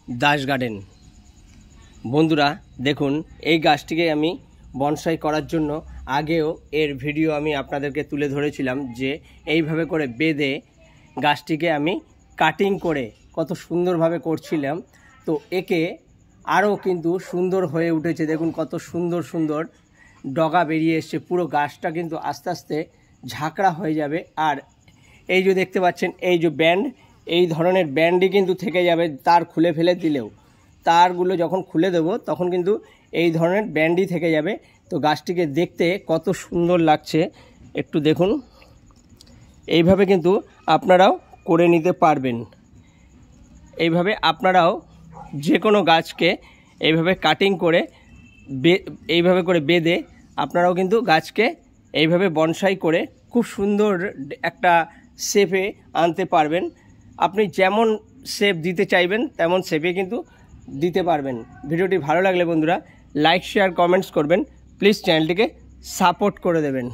Das garden. বন্ধুরা দেখুন, এই গাছটিকে আমি বনসাই করার জন্য আগেও এর ভিডিও আমি আপনাদেরকে তুলে ধরেছিলাম যে এইভাবে করে বেঁধে গাছটিকে আমি কাটিং করে কত সুন্দরভাবে করছিলাম। তো একে আরও কিন্তু সুন্দর হয়ে উঠেছে। দেখুন কত সুন্দর সুন্দর ডগা বেরিয়ে এসছে। পুরো গাছটা কিন্তু আস্তে আস্তে ঝাঁকড়া হয়ে যাবে। আর এই যে দেখতে পাচ্ছেন এই যে ব্যান্ড, এই ধরনের ব্যান্ডই কিন্তু থেকে যাবে। তার খুলে ফেলে দিলেও তারগুলো যখন খুলে দেব তখন কিন্তু এই ধরনের ব্যান্ডই থেকে যাবে। তো গাছটিকে দেখতে কত সুন্দর লাগছে একটু দেখুন। এইভাবে কিন্তু আপনারাও করে নিতে পারবেন। এইভাবে আপনারাও যে কোনো গাছকে এইভাবে কাটিং করে এইভাবে করে বেঁধে আপনারাও কিন্তু গাছকে এইভাবে বনসাই করে খুব সুন্দর একটা শেপে আনতে পারবেন। আপনি যেমন শেপ দিতে চাইবেন তেমন শেপে কিন্তু দিতে পারবেন। ভিডিওটি ভালো লাগলে বন্ধুরা লাইক শেয়ার কমেন্টস করবেন। প্লিজ চ্যানেলটিকে সাপোর্ট করে দেবেন।